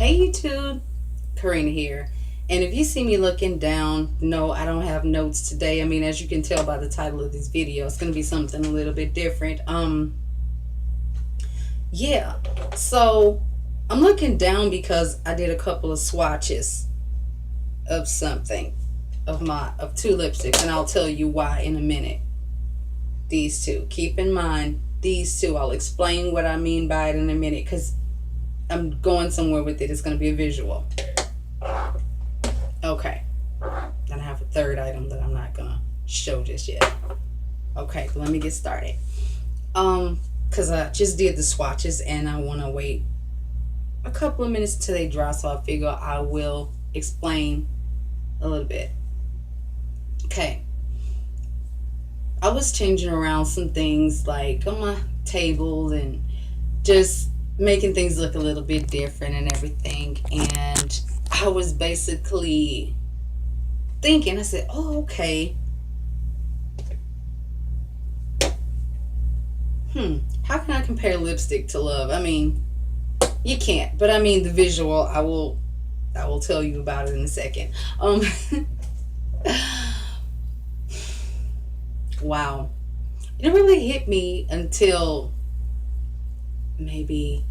Hey YouTube, Karina here. And if you see me looking down, no, I don't have notes today. I mean, as you can tell by the title of this video, it's gonna be something a little bit different. Yeah. So I'm looking down because I did a couple of swatches of something of two lipsticks, and I'll tell you why in a minute. These two. Keep in mind these two. I'll explain what I mean by it in a minute because I'm going somewhere with it. It's going to be a visual. Okay. Then I have a third item that I'm not going to show just yet. Okay, let me get started. Because I just did the swatches and I want to wait a couple of minutes till they dry, so I figure I will explain a little bit. Okay. I was changing around some things like on my table and just making things look a little bit different and everything. And I was basically thinking, I said, oh, okay. How can I compare lipstick to love? I mean, you can't, but I mean the visual, I will tell you about it in a second. Wow. It didn't really hit me until maybe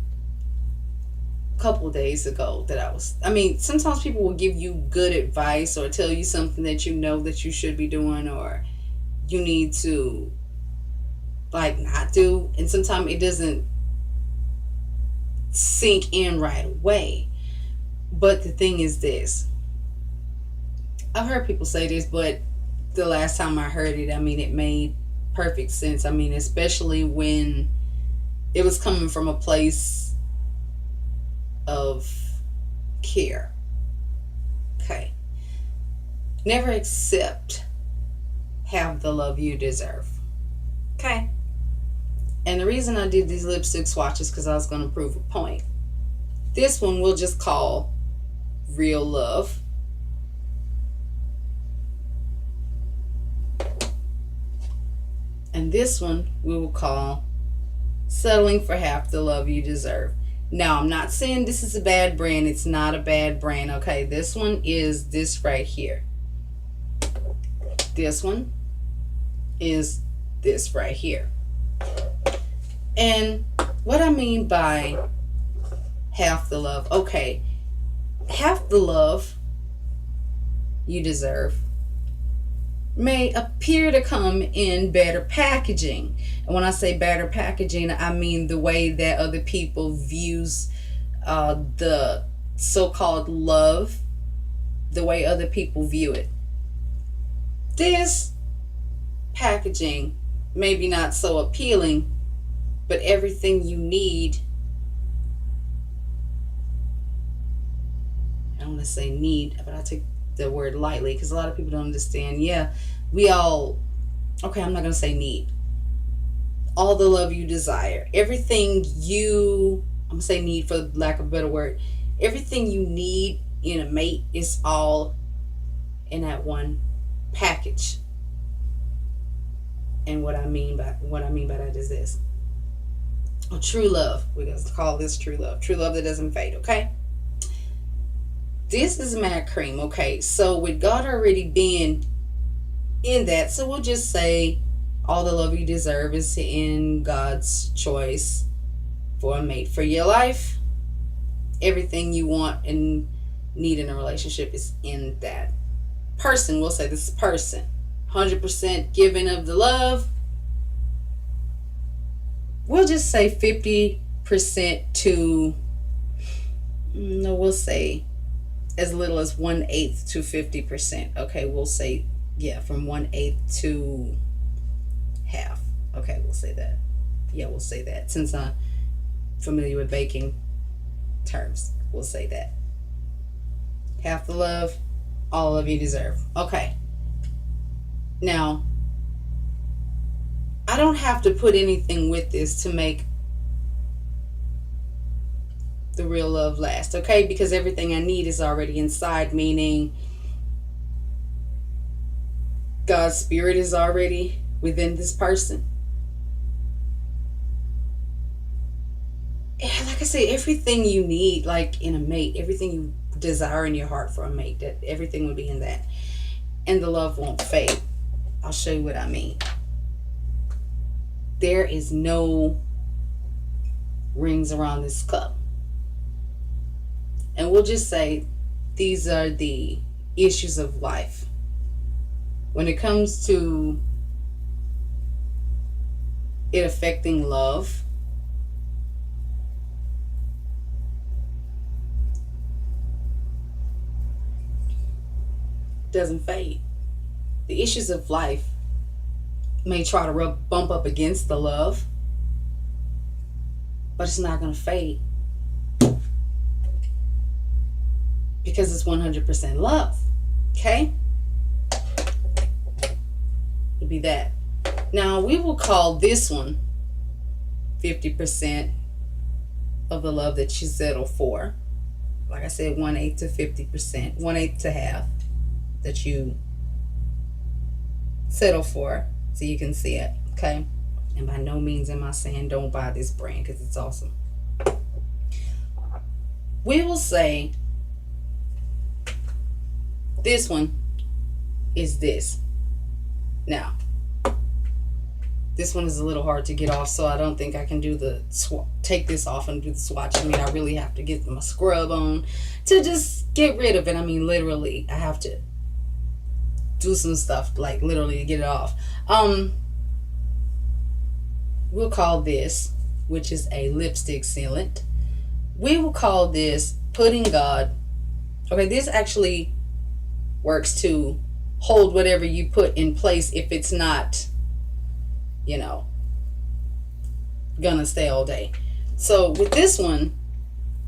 a couple of days ago that I mean, sometimes people will give you good advice or tell you something that you know that you should be doing or you need to like not do, and sometimes it doesn't sink in right away. But the thing is this, I've heard people say this, but the last time I heard it, I mean, it made perfect sense. I mean, especially when it was coming from a place of care. Okay. Never accept half the love you deserve. Okay. And the reason I did these lipstick swatches because I was going to prove a point. This one we'll just call Real Love. And this one we will call Settling for Half the Love You Deserve. Now, I'm not saying this is a bad brand. It's not a bad brand, okay? This one is this right here. This one is this right here. And what I mean by half the love, okay, half the love you deserve may appear to come in better packaging. And when I say better packaging, I mean the way that other people views the so-called love, the way other people view it. This packaging maybe not so appealing, but everything you need, I don't want to say need, but I take the word lightly because a lot of people don't understand. Yeah, we all, okay, I'm not going to say need. All the love you desire, everything you, I'm going to say need for lack of a better word, everything you need in a mate is all in that one package. And what I mean by that is this. A true love. We're going to call this true love. True love that doesn't fade, okay? This is matte cream, okay? So with God already being in that, so we'll just say all the love you deserve is in God's choice for a mate for your life. Everything you want and need in a relationship is in that person. We'll say this person. 100% giving of the love. We'll just say 50% to, no, we'll say as little as 1/8 to 50%. Okay, we'll say, yeah, from 1/8 to half. Okay, we'll say that. Yeah, we'll say that. Since I'm familiar with baking terms, we'll say that. Half the love, all of you deserve. Okay. Now, I don't have to put anything with this to make the real love last, okay? Because everything I need is already inside, meaning God's spirit is already within this person. And like I say everything you need, like in a mate, everything you desire in your heart for a mate, that everything will be in that. And the love won't fade. I'll show you what I mean. There is no rings around this cup. And we'll just say these are the issues of life. When it comes to it affecting love, doesn't fade. The issues of life may try to bump up against the love, but it's not going to fade because it's 100% love. Okay? It'll be that. Now, we will call this one 50% of the love that you settle for. Like I said, 1/8 to 50%, 1/8 to half that you settle for, so you can see it. Okay? And by no means am I saying don't buy this brand, because it's awesome. We will say this one is this. Now, this one is a little hard to get off, so I don't think I can do the take this off and do the swatch. I mean, I really have to get my scrub on to just get rid of it. I mean, literally, I have to do some stuff, like literally, to get it off. We'll call this, which is a lipstick sealant, we will call this Putting God. Okay, this actually works to hold whatever you put in place if it's not, gonna stay all day. So with this one,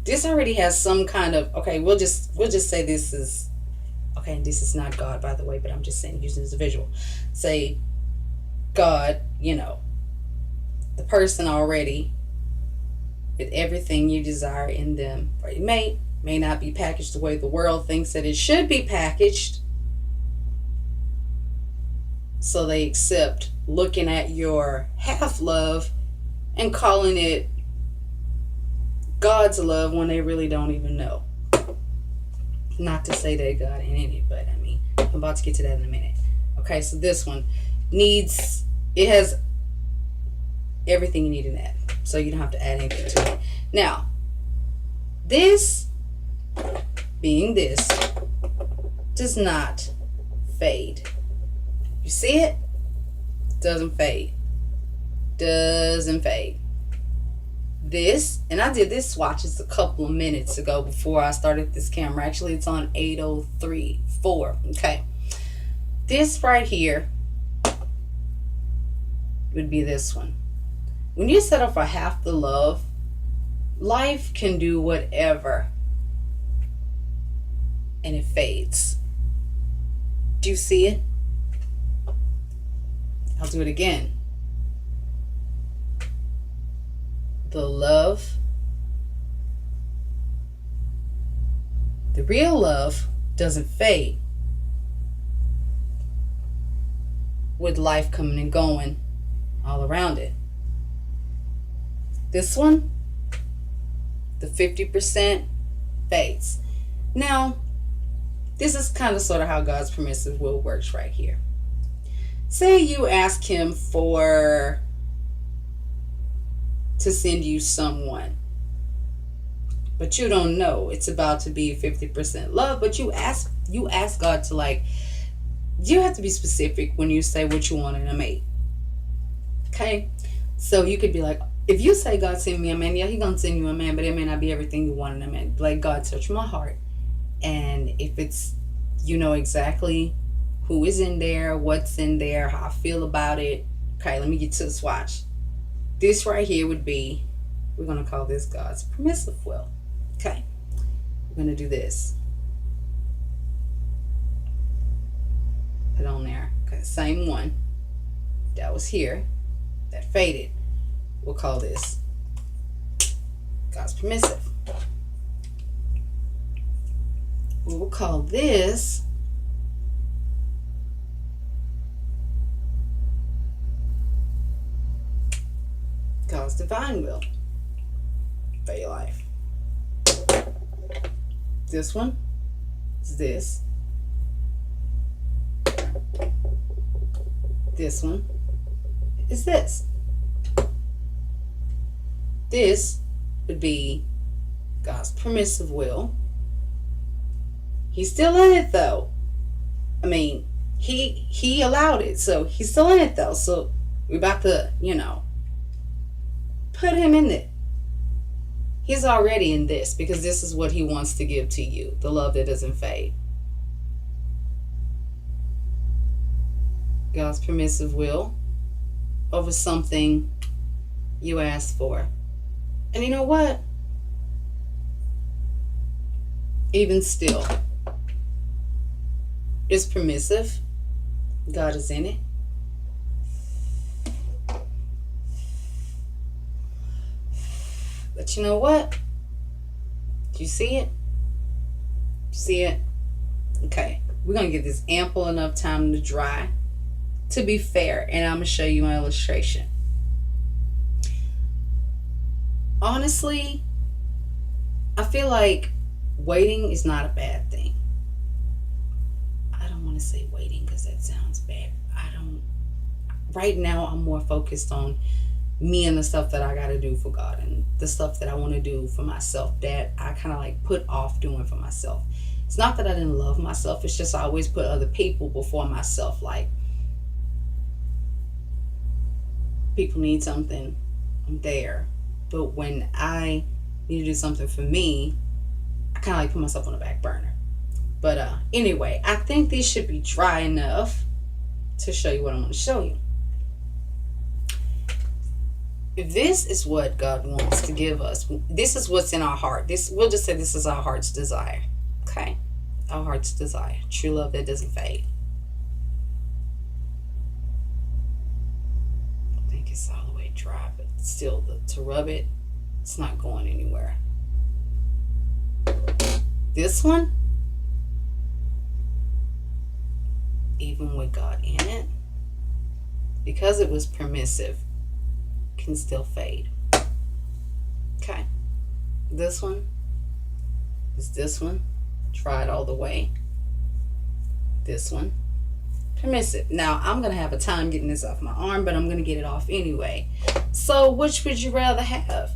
this already has some kind of, okay, we'll just say this is, okay, and this is not God, by the way, but I'm just saying, using it as a visual. Say God, the person already with everything you desire in them for your mate may not be packaged the way the world thinks that it should be packaged. So they accept looking at your half love and calling it God's love when they really don't even know. Not to say that God ain't in it, but I mean, I'm about to get to that in a minute. Okay, so this one has everything you need in that. So you don't have to add anything to it. Now, this being this does not fade. You see it? Doesn't fade. Doesn't fade. This, and I did this swatch just a couple of minutes ago before I started this camera. Actually, it's on 8:03:04. Okay. This right here would be this one. When you settle for half the love, life can do whatever, and it fades. Do you see it? I'll do it again. The love, the real love, doesn't fade with life coming and going all around it. This one, the 50% fades. Now, this is kind of sort of how God's permissive will works right here. Say you ask him to send you someone, but you don't know it's about to be 50% love, but you ask God to, you have to be specific when you say what you want in a mate. Okay? So you could be like, if you say God send me a man, yeah, he gonna send you a man, but it may not be everything you want in a man. Like, God, search my heart. And if it's, exactly who is in there, what's in there, how I feel about it. Okay, let me get to the swatch. This right here would be, we're going to call this God's permissive will. Okay, we're going to do this. Put on there. Okay, same one that was here, that faded. We'll call this God's permissive. We'll call this God's divine will. for your life. This one is this. This one is this. This would be God's permissive will. He's still in it though. I mean, he allowed it, so he's still in it though. So we're about to, put him in it. He's already in this because this is what he wants to give to you, the love that doesn't fade. God's permissive will over something you asked for. And you know what? Even still, it's permissive. God is in it. But you know what? Do you see it? See it? Okay. We're going to give this ample enough time to dry to be fair. And I'm going to show you my illustration. Honestly, I feel like waiting is not a bad thing. I don't want to say waiting because that sounds bad. Right now, I'm more focused on me and the stuff that I got to do for God and the stuff that I want to do for myself that I kind of like put off doing for myself. It's not that I didn't love myself. It's just I always put other people before myself. Like, people need something, I'm there. But when I need to do something for me, I kind of like put myself on the back burner. But anyway, I think these should be dry enough to show you what I'm going to show you. If this is what God wants to give us, this is what's in our heart. We'll just say this is our heart's desire. Okay? Our heart's desire. True love that doesn't fade. I think it's all the way dry, but still, to rub it, it's not going anywhere. This one, even with God in it, because it was permissive, can still fade. Okay. This one is this one. Try it all the way. This one. Permissive. Now, I'm going to have a time getting this off my arm, but I'm going to get it off anyway. So, which would you rather have?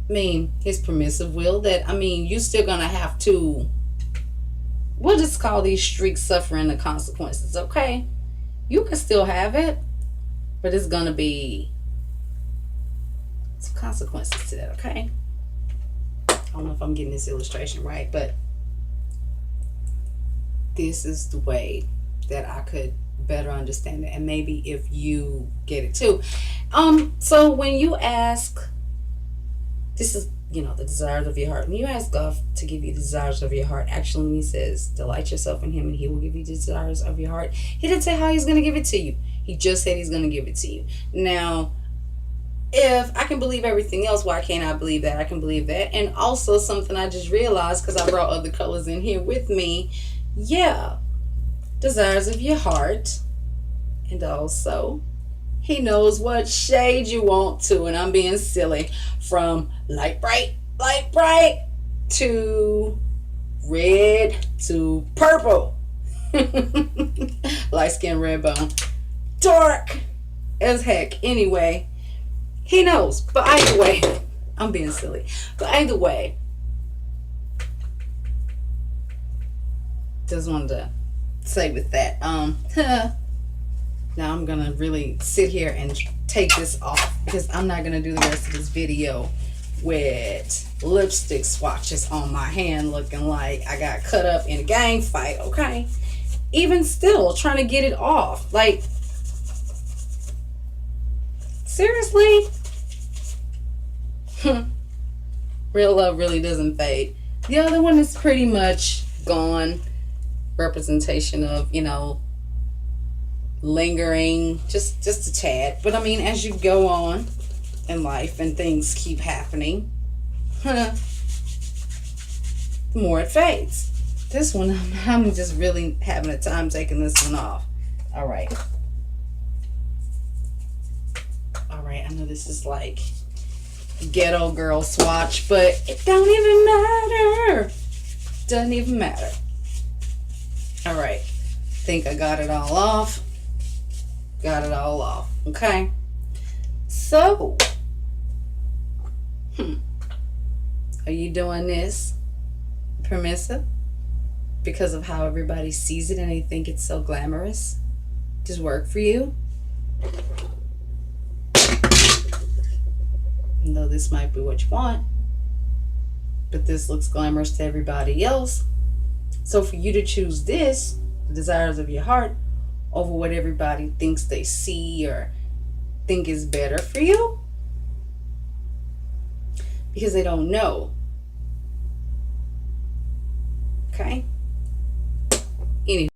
I mean, his permissive will that, you're still going to have to, we'll just call these streaks suffering the consequences, okay? You can still have it, but it's going to be some consequences to that, okay? I don't know if I'm getting this illustration right, but this is the way that I could better understand it, and maybe if you get it too. So when you ask, this is, the desires of your heart. When you ask God to give you the desires of your heart, actually when he says, delight yourself in him and he will give you the desires of your heart, he didn't say how he's going to give it to you. He just said he's going to give it to you. Now, if I can believe everything else, why can't I believe that? I can believe that. And also something I just realized, because I brought other colors in here with me. Yeah. Desires of your heart. And also, he knows what shade you want to. And I'm being silly. From light bright to red to purple. Light skin, red bone. Dark as heck. Anyway. He knows, but either way, I'm being silly. But either way, just wanted to say with that. Now I'm gonna really sit here and take this off because I'm not gonna do the rest of this video with lipstick swatches on my hand, looking like I got cut up in a gang fight. Okay, even still trying to get it off, like. Seriously? Real love really doesn't fade. The other one is pretty much gone. Representation of, lingering, just a tad. But as you go on in life and things keep happening, the more it fades. This one, I'm just really having a time taking this one off. All right. I know this is like ghetto girl swatch, but it don't even matter. Doesn't even matter. All right. Think I got it all off. Got it all off. Okay. So, are you doing this permissive because of how everybody sees it and they think it's so glamorous? Does work for you? Though this might be what you want, but this looks glamorous to everybody else. So for you to choose this, the desires of your heart, over what everybody thinks they see or think is better for you, because they don't know. Okay? Anyway.